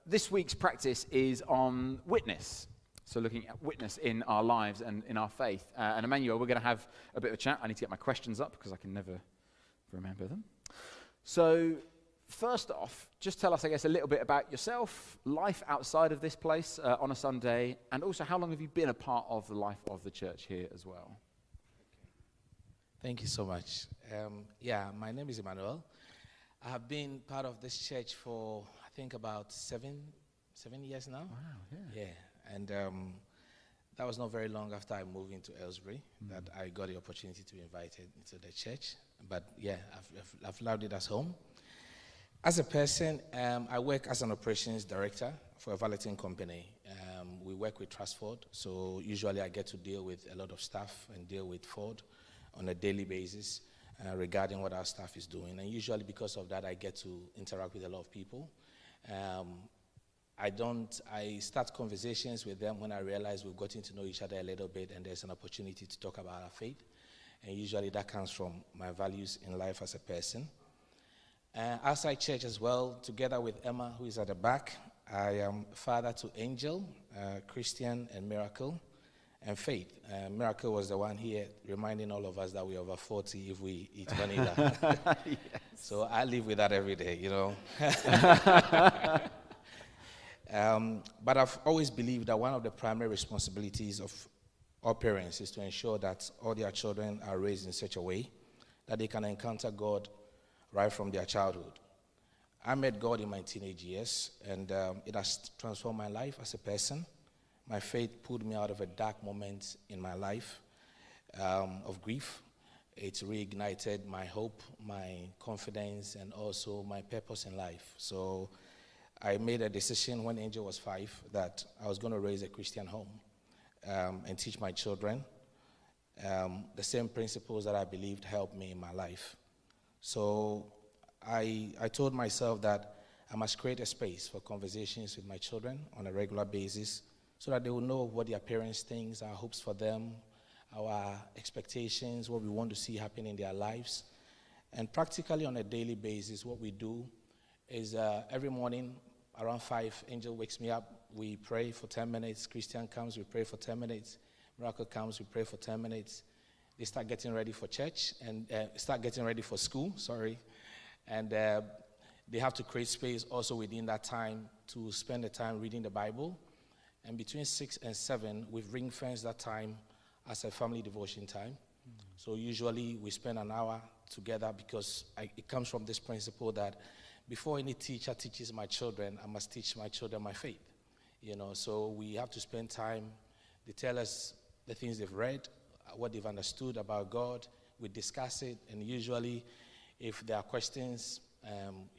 this week's practice is on witness. So looking at witness in our lives and in our faith. And Emmanuel, we're going to have a bit of a chat. I need to get my questions up because I can never remember them. So first off, just tell us, I guess, a little bit about yourself, life outside of this place on a Sunday, and also how long have you been a part of the life of the church here as well? Thank you so much. My name is Emmanuel. I have been part of this church for, I think, about seven years now. Wow, Yeah, and that was not very long after I moved into Aylesbury that I got the opportunity to be invited into the church. But yeah, I've loved it as home. As a person, I work as an operations director for a valeting company. We work with Trustford, so usually I get to deal with a lot of stuff and deal with Ford on a daily basis regarding what our staff is doing. And usually because of that, I get to interact with a lot of people. I start conversations with them when I realize we've gotten to know each other a little bit and there's an opportunity to talk about our faith. And usually that comes from my values in life as a person. Outside church as well, together with Emma, who is at the back, I am father to Angel, Christian, and Miracle, and Faith. Miracle was the one here reminding all of us that we're over 40 if we eat vanilla. Yes. So I live with that every day, you know. But I've always believed that one of the primary responsibilities of all parents is to ensure that all their children are raised in such a way that they can encounter God right from their childhood. I met God in my teenage years, and it has transformed my life as a person. My faith pulled me out of a dark moment in my life of grief. It reignited my hope, my confidence, and also my purpose in life. So I made a decision when Angel was 5 that I was going to raise a Christian home and teach my children the same principles that I believed helped me in my life. So I told myself that I must create a space for conversations with my children on a regular basis so that they will know what their parents think, our hopes for them, our expectations, what we want to see happen in their lives. And practically on a daily basis, what we do is every morning around 5, Angel wakes me up, we pray for 10 minutes, Christian comes, we pray for 10 minutes, Miracle comes, we pray for 10 minutes. They start getting ready for church and start getting ready for school, and they have to create space also within that time to spend the time reading the Bible. And between 6 and 7, we've ring-fenced that time as a family devotion time. So usually we spend an hour together because it comes from this principle that before any teacher teaches my children, I must teach my children my faith. You know, so we have to spend time. They tell us the things they've read, what they've understood about God. We discuss it, and usually if there are questions,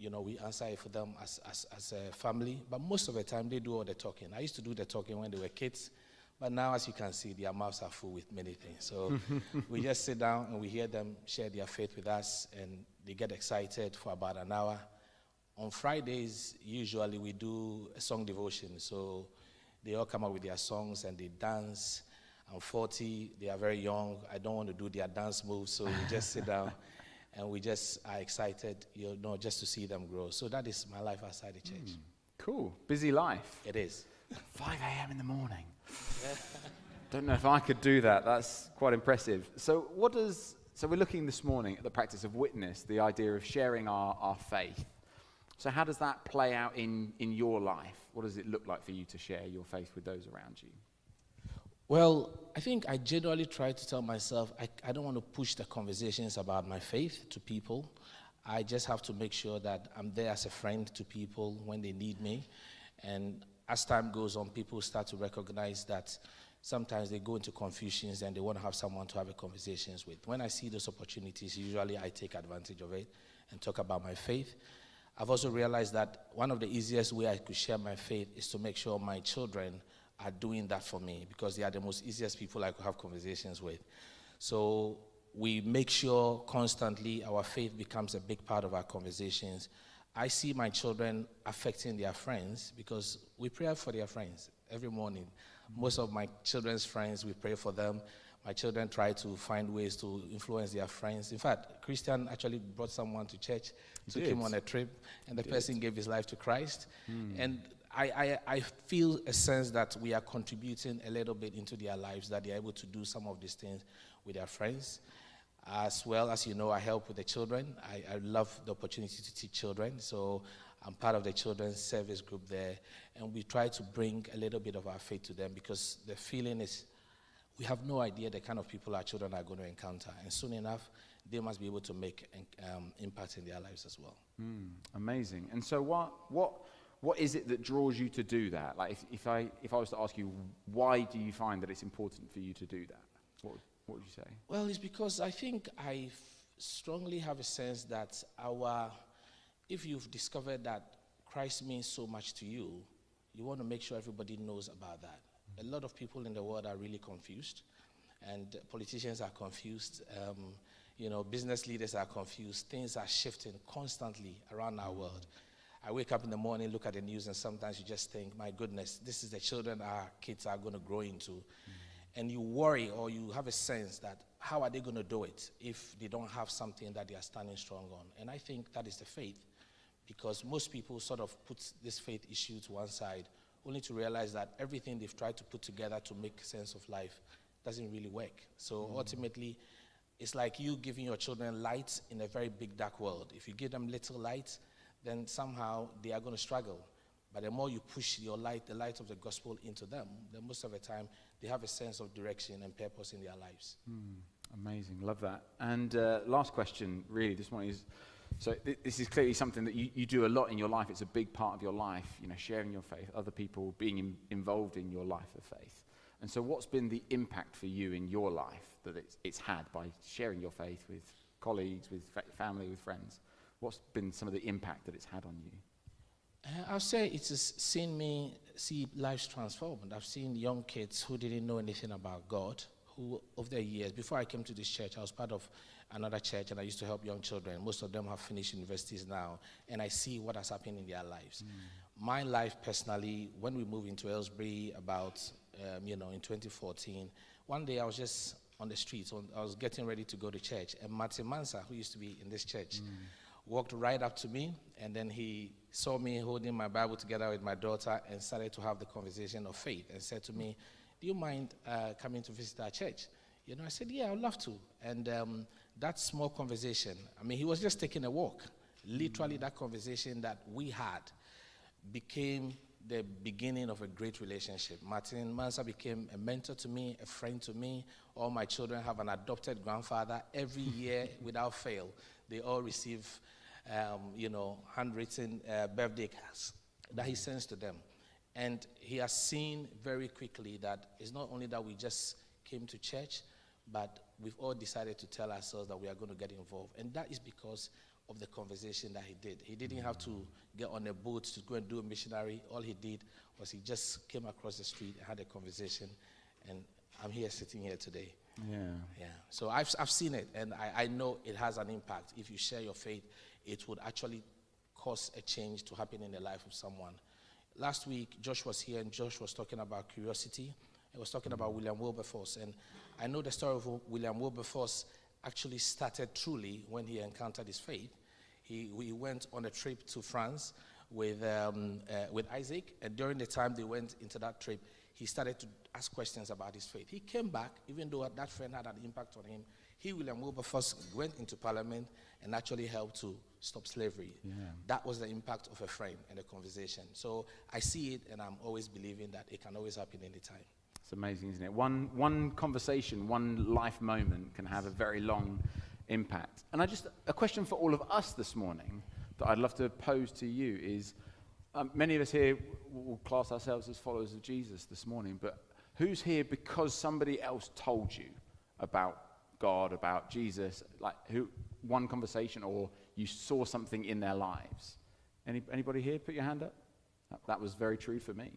we answer it for them as a family. But most of the time, they do all the talking. I used to do the talking when they were kids, but now, as you can see, their mouths are full with many things. So we just sit down and we hear them share their faith with us, and they get excited for about an hour. On Fridays, usually we do a song devotion. So they all come up with their songs and they dance. I'm 40, they are very young. I don't want to do their dance moves, so we just sit down and we just are excited, just to see them grow. So that is my life outside the church. Cool. Busy life. It is. 5 a.m. in the morning. Don't know if I could do that. That's quite impressive. So we're looking this morning at the practice of witness, the idea of sharing our faith. So how does that play out in your life? What does it look like for you to share your faith with those around you? Well, I think I generally try to tell myself I don't want to push the conversations about my faith to people. I just have to make sure that I'm there as a friend to people when they need me. And as time goes on, people start to recognize that sometimes they go into confusions and they want to have someone to have a conversations with. When I see those opportunities, usually I take advantage of it and talk about my faith. I've also realized that one of the easiest way I could share my faith is to make sure my children are doing that for me, because they are the most easiest people I could have conversations with. So we make sure constantly our faith becomes a big part of our conversations. I see my children affecting their friends because we pray for their friends every morning. Most of my children's friends, we pray for them. My children try to find ways to influence their friends. In fact, Christian actually brought someone to church, took him on a trip, and the person gave his life to Christ. And I feel a sense that we are contributing a little bit into their lives, that they're able to do some of these things with their friends. As well as, I help with the children. I love the opportunity to teach children, so I'm part of the children's service group there, and we try to bring a little bit of our faith to them, because the feeling is we have no idea the kind of people our children are going to encounter, and soon enough, they must be able to make impact in their lives as well. Amazing. And so what is it that draws you to do that? Like, if I was to ask you, why do you find that it's important for you to do that? What would you say? Well, it's because I think I strongly have a sense that if you've discovered that Christ means so much to you, you want to make sure everybody knows about that. A lot of people in the world are really confused, and politicians are confused. Business leaders are confused. Things are shifting constantly around our world. I wake up in the morning, look at the news, and sometimes you just think, my goodness, this is the children our kids are going to grow into. And you worry, or you have a sense that how are they going to do it if they don't have something that they are standing strong on? And I think that is the faith, because most people sort of put this faith issue to one side, only to realize that everything they've tried to put together to make sense of life doesn't really work. So ultimately, it's like you giving your children light in a very big dark world. If you give them little light, then somehow they are going to struggle. But the more you push your light, the light of the gospel, into them, then most of the time they have a sense of direction and purpose in their lives. Amazing, love that. And last question, really, this morning is, so this is clearly something that you do a lot in your life. It's a big part of your life, sharing your faith, other people being involved in your life of faith. And so what's been the impact for you in your life that it's had by sharing your faith with colleagues, with family, with friends? What's been some of the impact that it's had on you? I'll say it has seen me see lives transformed. I've seen young kids who didn't know anything about God, who over the years, before I came to this church, I was part of another church, and I used to help young children. Most of them have finished universities now, and I see what has happened in their lives. My life personally, when we moved into Aylesbury about, in 2014, one day I was just on the streets. I was getting ready to go to church, and Martin Mansa, who used to be in this church, walked right up to me, and then he saw me holding my Bible together with my daughter and started to have the conversation of faith, and said to me, do you mind coming to visit our church? I said, yeah, I'd love to. And that small conversation, he was just taking a walk. Literally, that conversation that we had became the beginning of a great relationship. Martin Mansa became a mentor to me, a friend to me. All my children have an adopted grandfather. Every year, without fail, they all receive handwritten birthday cards that he sends to them. And he has seen very quickly that it's not only that we just came to church, but we've all decided to tell ourselves that we are going to get involved. And that is because of the conversation that he did. He didn't have to get on a boat to go and do a missionary. All he did was he just came across the street and had a conversation. And I'm here sitting here today. Yeah. So I've seen it, and I know it has an impact. If you share your faith, it would actually cause a change to happen in the life of someone. Last week, Josh was here, and Josh was talking about curiosity. He was talking about William Wilberforce, and I know the story of William Wilberforce actually started truly when he encountered his faith. He went on a trip to France with Isaac, and during the time they went into that trip, he started to ask questions about his faith. He came back, even though that friend had an impact on him. William Wilberforce, went into Parliament and actually helped to stop slavery. That was the impact of a friend and a conversation. So I see it, and I'm always believing that it can always happen anytime. It's amazing, isn't it? One conversation, one life moment can have a very long impact. And a question for all of us this morning that I'd love to pose to you is, many of us here will class ourselves as followers of Jesus this morning, but who's here because somebody else told you about God, about Jesus, one conversation, or you saw something in their lives? Anybody here? Put your hand up. That was very true for me.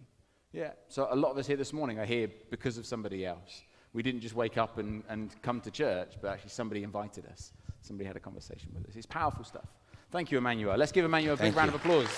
Yeah. So a lot of us here this morning are here because of somebody else. We didn't just wake up and come to church, but actually somebody invited us. Somebody had a conversation with us. It's powerful stuff. Thank you, Emmanuel. Let's give Emmanuel a big round of applause.